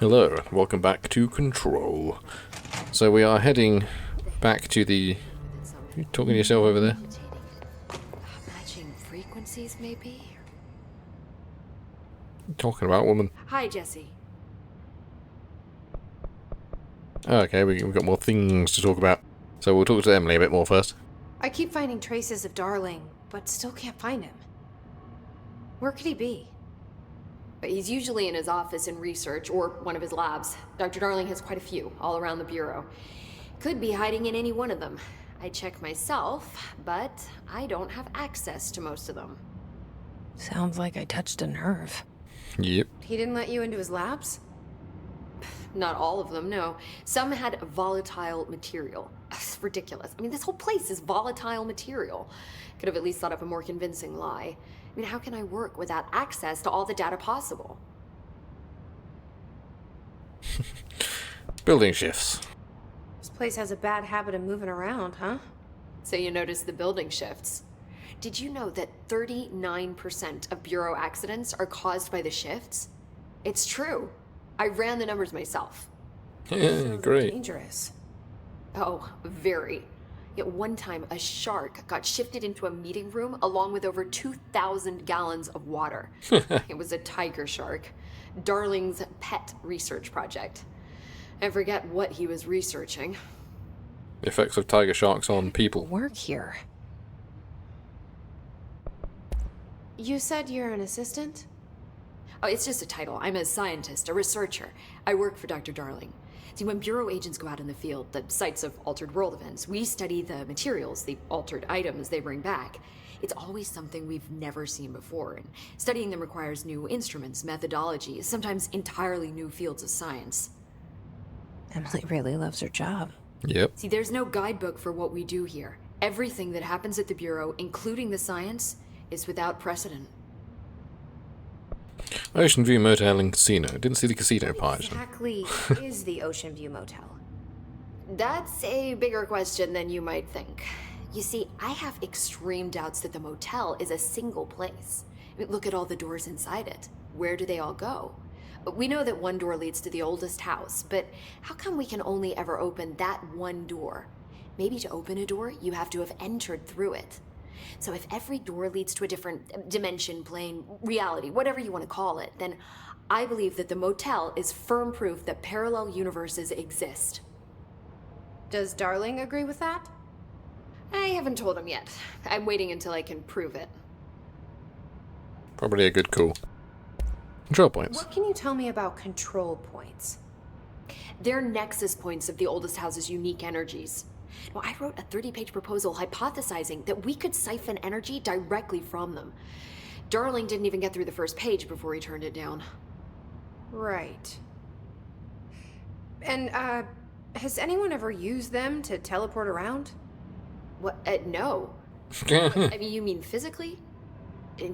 Hello, and welcome back to Control. So we are heading back to the... You talking to yourself over there? Matching frequencies, maybe? What are you talking about, woman? Hi, Jesse. Okay, we've got more things to talk about. So we'll talk to Emily a bit more first. I keep finding traces of Darling, but still can't find him. Where could he be? He's usually in his office in research, or one of his labs. Dr. Darling has quite a few, all around the Bureau. Could be hiding in any one of them. I check myself, but I don't have access to most of them. Sounds like I touched a nerve. Yep. He didn't let you into his labs? Not all of them, no. Some had volatile material. It's ridiculous. I mean, this whole place is volatile material. Could have at least thought up a more convincing lie. I mean, how can I work without access to all the data possible? Building shifts. This place has a bad habit of moving around, huh? So you notice the building shifts. Did you know that 39% of Bureau accidents are caused by the shifts? It's true. I ran the numbers myself. Yeah, great. Dangerous. Oh, very. Yet one time, a shark got shifted into a meeting room along with over 2,000 gallons of water. It was a tiger shark. Darling's pet research project. I forget what he was researching. The effects of tiger sharks on people. Work here. You said you're an assistant? Oh, it's just a title. I'm a scientist, a researcher. I work for Dr. Darling. See, when Bureau agents go out in the field, the sites of altered world events, we study the materials, the altered items they bring back. It's always something we've never seen before, and studying them requires new instruments, methodologies, sometimes entirely new fields of science. Emily really loves her job. Yep. See, there's no guidebook for what we do here. Everything that happens at the Bureau, including the science, is without precedent. Ocean View Motel and Casino. Didn't see the casino part. Exactly is the Ocean View Motel? That's a bigger question than you might think. You see, I have extreme doubts that the motel is a single place. I mean, look at all the doors inside it. Where do they all go? We know that one door leads to the oldest house, but how come we can only ever open that one door? Maybe to open a door, you have to have entered through it. So if every door leads to a different dimension, plane, reality, whatever you want to call it, then I believe that the motel is firm proof that parallel universes exist. Does Darling agree with that? I haven't told him yet. I'm waiting until I can prove it. Probably a good call. Control points. What can you tell me about control points? They're nexus points of the oldest house's unique energies. Now, I wrote a 30-page proposal hypothesizing that we could siphon energy directly from them. Darling didn't even get through the first page before he turned it down. Right. And, has anyone ever used them to teleport around? What? No. I mean, you mean physically?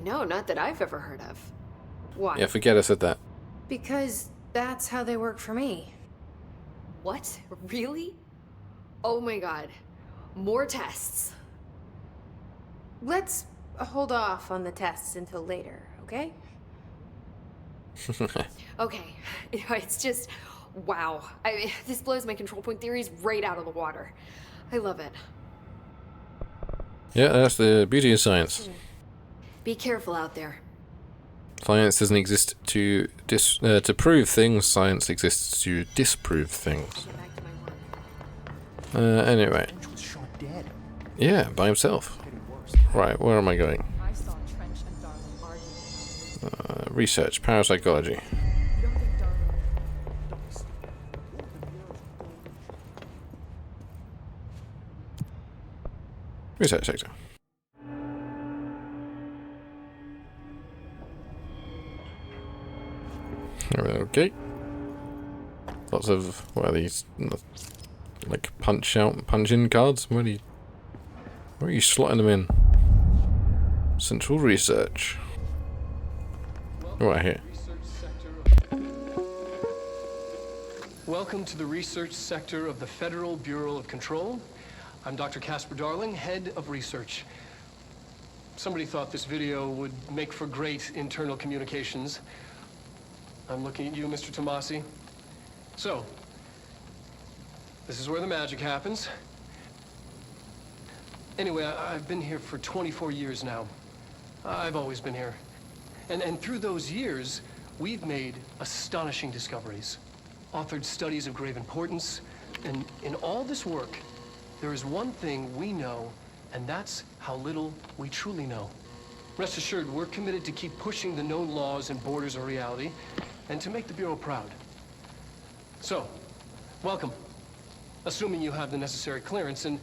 No, not that I've ever heard of. Why? Yeah, forget I said that. Because that's how they work for me. What? Really? Oh my god. More tests. Let's hold off on the tests until later, okay? Okay. It's just, wow. This blows my control point theories right out of the water. I love it. Yeah, that's the beauty of science. Be careful out there. Science doesn't exist to prove things. Science exists to disprove things. Get back to my work. Anyway. Yeah, by himself. Right, where am I going? I saw Trench and Darling arguing. Research, parapsychology. You don't think Darling... Research sector. Okay. Lots of, what are these? Like punch in cards? Where are you slotting them in? Central research. Right here. Welcome to the research sector of the Federal Bureau of Control. I'm Dr. Casper Darling, head of research. Somebody thought this video would make for great internal communications. I'm looking at you, Mr. Tomasi. So, this is where the magic happens. Anyway, I've been here for 24 years now. I've always been here. And through those years, we've made astonishing discoveries, authored studies of grave importance, and in all this work, there is one thing we know, and that's how little we truly know. Rest assured, we're committed to keep pushing the known laws and borders of reality, and to make the Bureau proud. So, welcome. Assuming you have the necessary clearance, and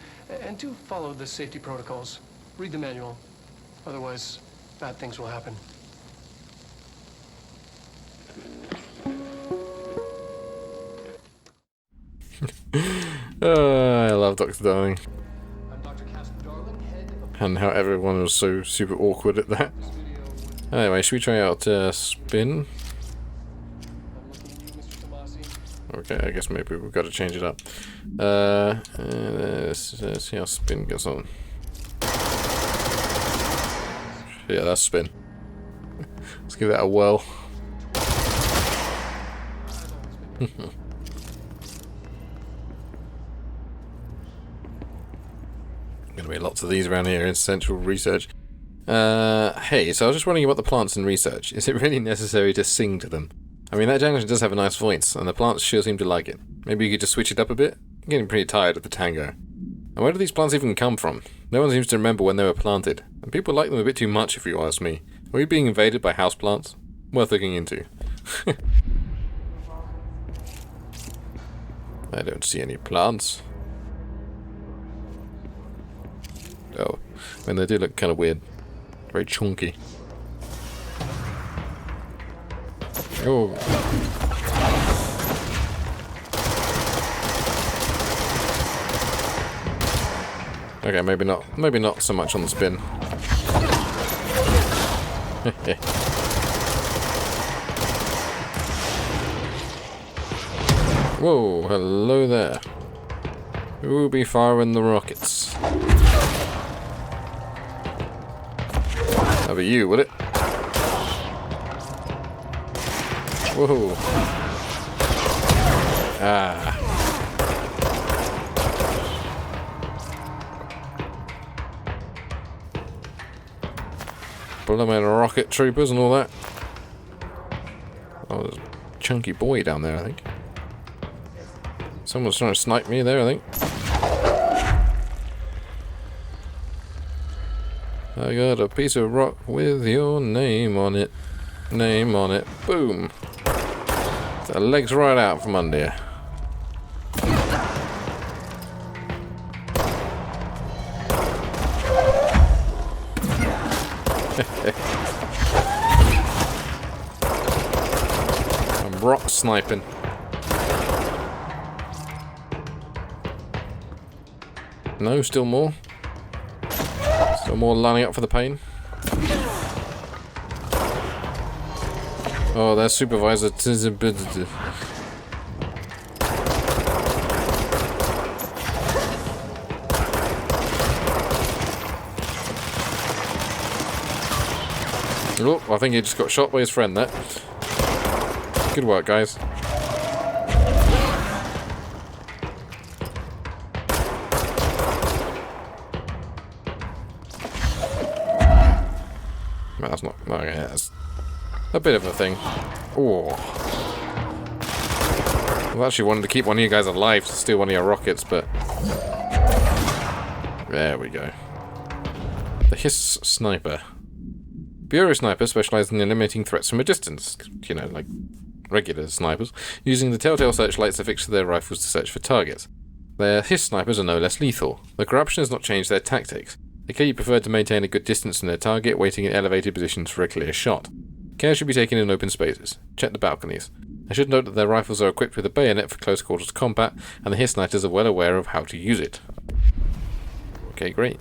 do follow the safety protocols. Read the manual. Otherwise, bad things will happen. I love Dr. Darling. I'm Dr. Casper Darling, head of And how everyone was so super awkward at that. this video. Anyway, should we try out spin? I'm looking at you, Mr. Tomasi. Okay, I guess maybe we've got to change it up. Let's see how spin goes on. Yeah, that's spin. Let's give that a whirl. Gonna be lots of these around here in central research. Hey, so I was just wondering about the plants in research. Is it really necessary to sing to them? I mean, that janitor does have a nice voice, and the plants sure seem to like it. Maybe you could just switch it up a bit? I'm getting pretty tired of the tango. And where do these plants even come from? No one seems to remember when they were planted, and people like them a bit too much if you ask me. Are we being invaded by houseplants? Worth looking into. I don't see any plants. Oh, I mean, they do look kind of weird. Very chunky. Oh. Okay, maybe not. Maybe not so much on the spin. Whoa, hello there. Who'll be firing the rockets? That'll be you, will it? Whoa. Ah. Blooming rocket troopers and all that. Oh, there's a chunky boy down there, I think. Someone's trying to snipe me there, I think. I got a piece of rock with your name on it. Name on it. Boom. The legs right out from under you. I'm rock sniping. No, still more. Still more lining up for the pain. Oh, their supervisor. Oh, I think he just got shot by his friend there. Good work, guys. That's not... Okay, that's a bit of a thing. Oh. I actually wanted to keep one of you guys alive to steal one of your rockets, but... There we go. The Hiss Sniper. Bureau snipers specialize in eliminating threats from a distance. You know, like regular snipers. Using the telltale searchlights affixed to their rifles to search for targets. Their Hiss snipers are no less lethal. The corruption has not changed their tactics. They clearly prefer to maintain a good distance from their target, waiting in elevated positions for a clear shot. Care should be taken in open spaces. Check the balconies. I should note that their rifles are equipped with a bayonet for close quarters combat, and the Hiss snipers are well aware of how to use it. Okay, great.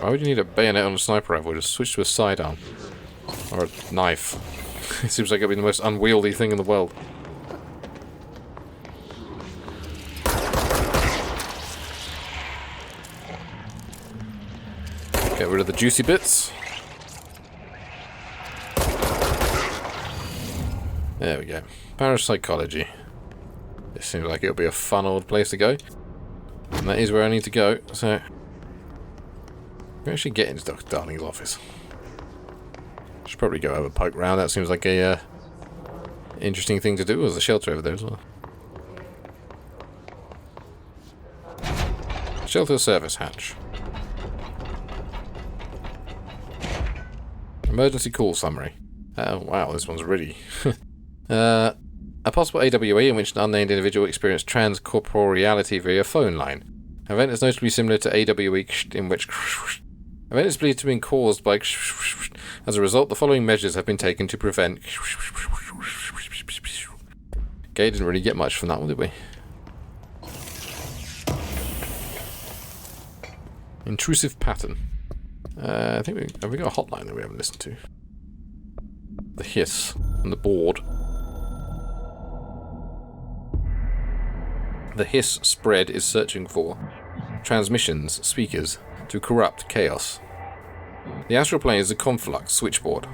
Why would you need a bayonet on a sniper rifle? Just switch to a sidearm. Or a knife. It seems like it'd be the most unwieldy thing in the world. Get rid of the juicy bits. There we go. Parapsychology. This seems like it'll be a fun old place to go. And that is where I need to go, so... we actually get into Dr. Darling's office. Should probably go over poke round. That seems like a interesting thing to do. There's a shelter over there as well. Shelter service hatch. Emergency call summary. Oh wow, this one's really... a possible AWE in which an unnamed individual experienced transcorporeality via phone line. Event is notably similar to AWE in which... event is believed to have been caused by... as a result, the following measures have been taken to prevent... Okay, didn't really get much from that one, did we? Intrusive pattern. I think have we got a hotline that we haven't listened to? The hiss on the board. The hiss spread is searching for transmissions, speakers, to corrupt chaos. The astral plane is a conflux switchboard.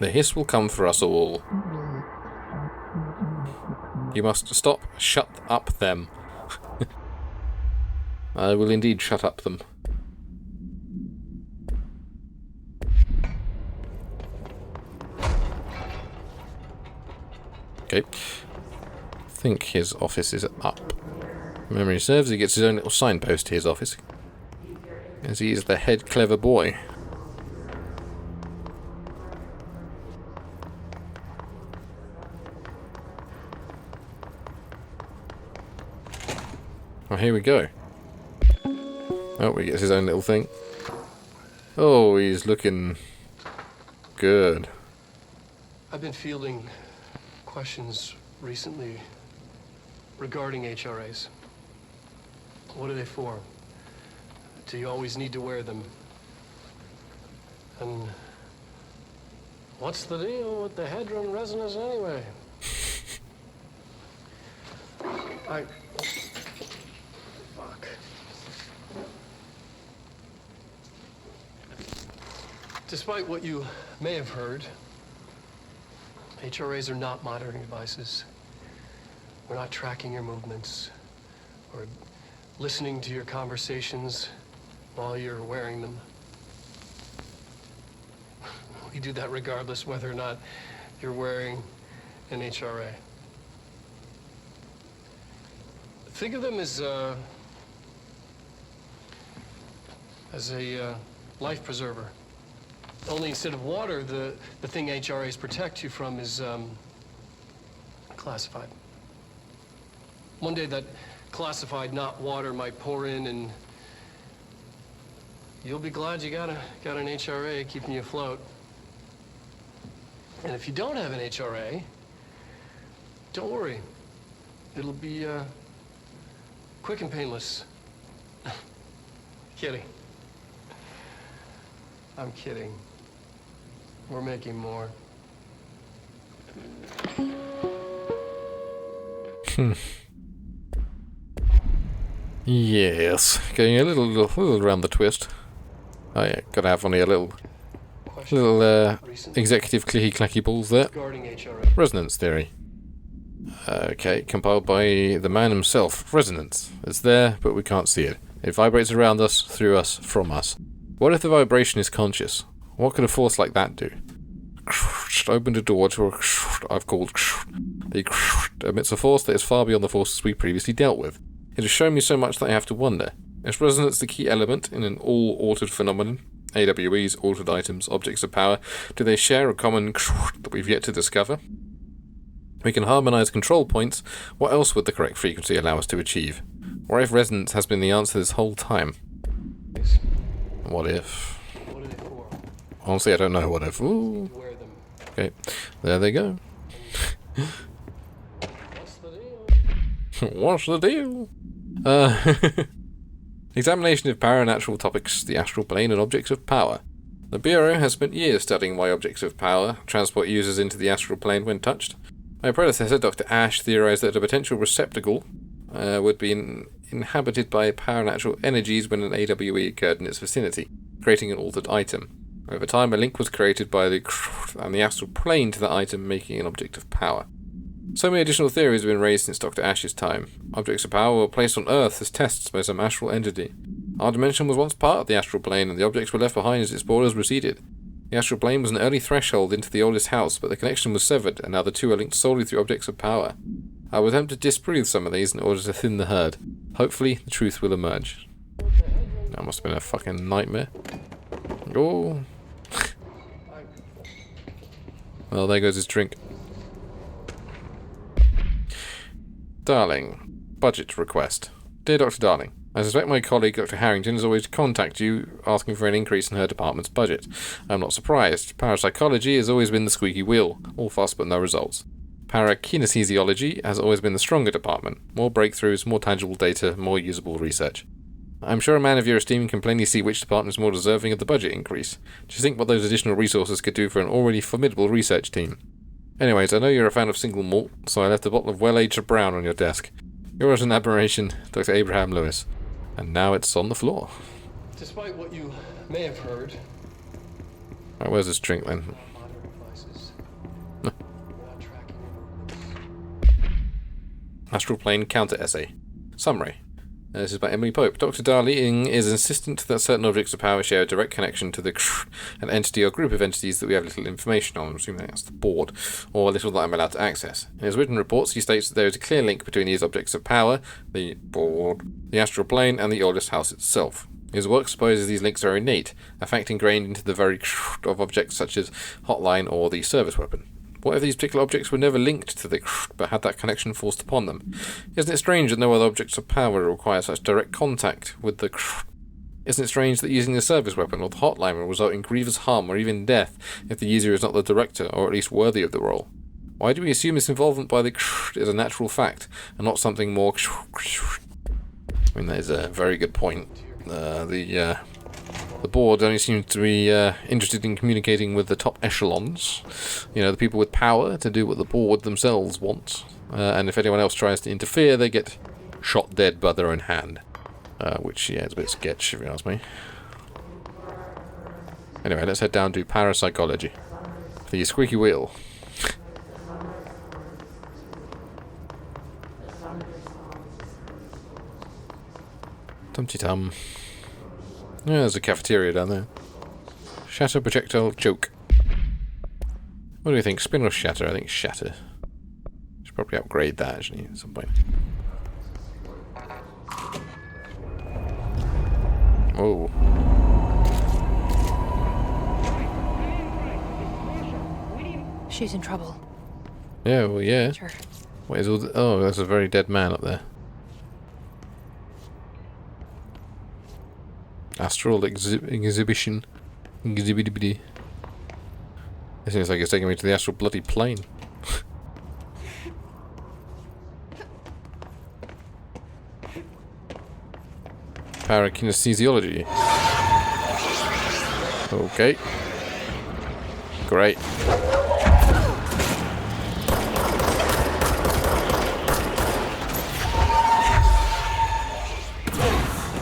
The hiss will come for us all. You must stop, shut up them. I will indeed shut up them. Okay. I think his office is up. Memory serves, he gets his own little signpost to his office. As he is the head clever boy. Well, here we go. Oh, he gets his own little thing. Oh, he's looking good. I've been fielding questions recently regarding HRAs. What are they for? Do you always need to wear them? And what's the deal with the Hadron resonance anyway? Fuck. Despite what you may have heard, HRAs are not monitoring devices. We're not tracking your movements or listening to your conversations while you're wearing them. We do that regardless whether or not you're wearing an HRA. Think of them as a life preserver. Only instead of water, the thing HRAs protect you from is classified. One day that classified, not water, might pour in, and you'll be glad you got an HRA keeping you afloat. And if you don't have an HRA, don't worry. It'll be quick and painless. Kidding. I'm kidding. We're making more. Yes, going a little around the twist. Oh yeah, gotta have only a little executive clicky clacky balls there. Resonance theory. Okay, compiled by the man himself. Resonance. It's there, but we can't see it. It vibrates around us, through us, from us. What if the vibration is conscious? What could a force like that do? Opened a door to a I've called the emits a force that is far beyond the forces we previously dealt with. It has shown me so much that I have to wonder. Is resonance the key element in an all-altered phenomenon? AWEs, altered items, objects of power, do they share a common that we've yet to discover? We can harmonise control points. What else would the correct frequency allow us to achieve? Or if resonance has been the answer this whole time? What if? What are they for? Honestly, I don't know what if. Ooh. Wear them. Okay, there they go. What's the deal? What's the deal? Examination of paranatural topics, the astral plane and objects of power. The Bureau has spent years studying why objects of power transport users into the astral plane when touched. My predecessor, Dr. Ash, theorized that a potential receptacle would be inhabited by paranatural energies when an AWE occurred in its vicinity, creating an altered item. Over time, a link was created by the and the astral plane to the item, making it an object of power. So many additional theories have been raised since Dr. Ash's time. Objects of power were placed on Earth as tests by some astral entity. Our dimension was once part of the astral plane, and the objects were left behind as its borders receded. The astral plane was an early threshold into the oldest house, but the connection was severed, and now the two are linked solely through objects of power. I will attempt to disprove some of these in order to thin the herd. Hopefully, the truth will emerge. That must have been a fucking nightmare. Oh. Well, there goes his drink. Darling. Budget request. Dear Dr. Darling, I suspect my colleague Dr. Harrington has always contacted you asking for an increase in her department's budget. I am not surprised. Parapsychology has always been the squeaky wheel. All fuss but no results. Parakinesiology has always been the stronger department. More breakthroughs, more tangible data, more usable research. I'm sure a man of your esteem can plainly see which department is more deserving of the budget increase. Just think what those additional resources could do for an already formidable research team. Anyways, I know you're a fan of single malt, so I left a bottle of well-aged brown on your desk. Yours an admiration, Dr. Abraham Lewis. And now it's on the floor. Despite what you may have heard, Right, where's this drink then? modern devices without tracking your movements. Astral Plane Counter Essay. Summary. This is by Emily Pope. Dr. Darling is insistent that certain objects of power share a direct connection to an entity or group of entities that we have little information on. I'm assuming that's the board, or little that I'm allowed to access. In his written reports, he states that there is a clear link between these objects of power, the board, the astral plane, and the oldest house itself. His work supposes these links are innate, a fact ingrained into the very of objects such as hotline or the service weapon. What if these particular objects were never linked to the but had that connection forced upon them? Isn't it strange that no other objects of power require such direct contact with the Isn't it strange that using the service weapon or the hotline will result in grievous harm or even death if the user is not the director or at least worthy of the role? Why do we assume this involvement by the is a natural fact and not something more I mean, that is a very good point. The board only seems to be interested in communicating with the top echelons, you know, the people with power, to do what the board themselves want. And if anyone else tries to interfere, they get shot dead by their own hand. Which, yeah, is a bit sketch, if you ask me. Anyway, let's head down to parapsychology. The squeaky wheel. Tum-ti-tum. Yeah, there's a cafeteria down there. Shatter projectile choke. What do you think? Spin or shatter? I think shatter. Should probably upgrade that actually at some point. Oh. She's in trouble. Yeah, well, yeah. Sure. What is all the... Oh, there's a very dead man up there. Astral exhibition. Exhibidibidi. It seems like it's taking me to the astral bloody plane. Parakinesiology. Okay. Great.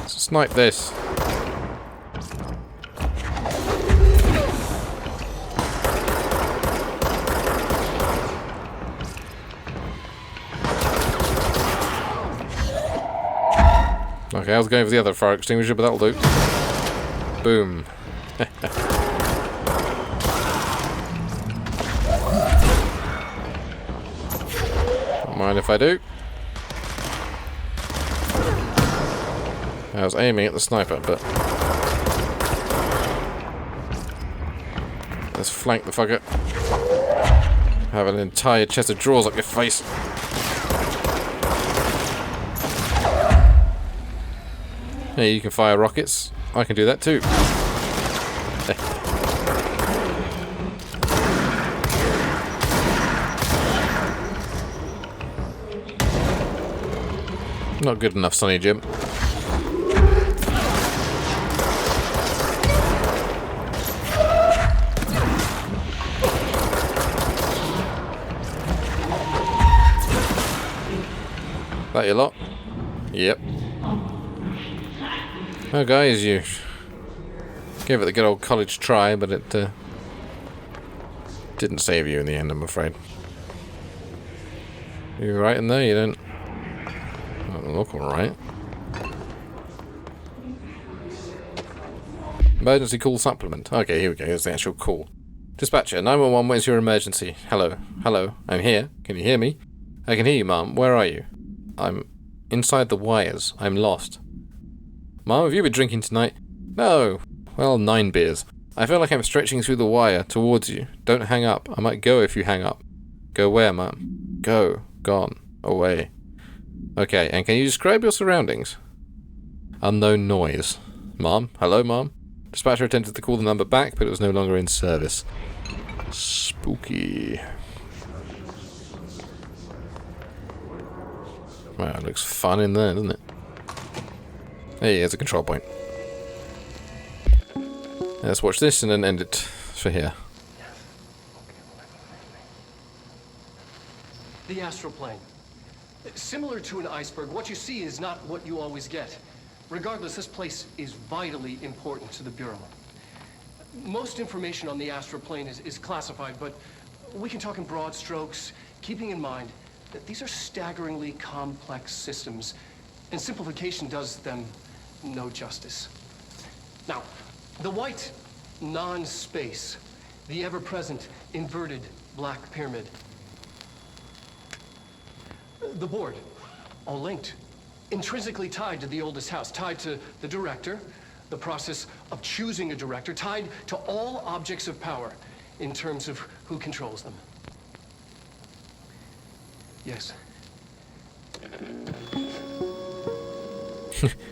Snipe this. Okay, I was going for the other fire extinguisher, but that'll do. Boom. Don't mind if I do. I was aiming at the sniper, but... Let's flank the fucker. Have an entire chest of drawers up your face. Yeah, you can fire rockets. I can do that too. Not good enough, Sonny Jim. That your lot? Yep. Oh, guys, you Gave it the good old college try, but it didn't save you in the end, I'm afraid. You right in there? You don't look alright. Emergency call supplement. Okay, here we go. Here's the actual call. Dispatcher, 911, where's your emergency? Hello. Hello. I'm here. Can you hear me? I can hear you, Mom. Where are you? I'm inside the wires. I'm lost. Mom, have you been drinking tonight? No. Well, 9 beers. I feel like I'm stretching through the wire towards you. Don't hang up. I might go if you hang up. Go where, Mom? Go. Gone. Away. Okay, and can you describe your surroundings? Unknown noise. Mom? Hello, Mom? Dispatcher attempted to call the number back, but it was no longer in service. Spooky. Wow, it looks fun in there, doesn't it? Hey, here's a control point. Let's watch this and then end it for here. The astral plane. Similar to an iceberg, what you see is not what you always get. Regardless, this place is vitally important to the Bureau. Most information on the astral plane is classified, but we can talk in broad strokes, keeping in mind that these are staggeringly complex systems, and simplification does them no justice. Now, the white non-space, the ever-present inverted black pyramid. The board, all linked, intrinsically tied to the oldest house, tied to the director, the process of choosing a director, tied to all objects of power in terms of who controls them. Yes.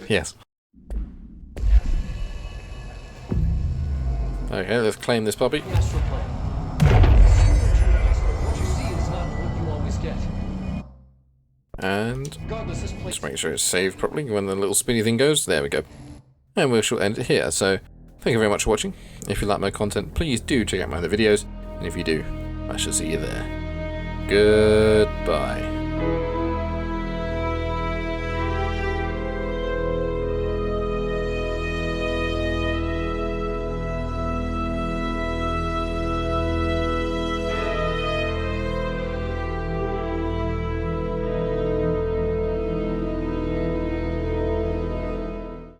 Yes. Okay, let's claim this puppy. Astral plane. What you see is not what you always get. And Regardless, this place. just make sure it's saved properly when the little spinny thing goes. There we go. And we shall end it here. So, thank you very much for watching. If you like my content, please do check out my other videos. And if you do, I shall see you there. Goodbye.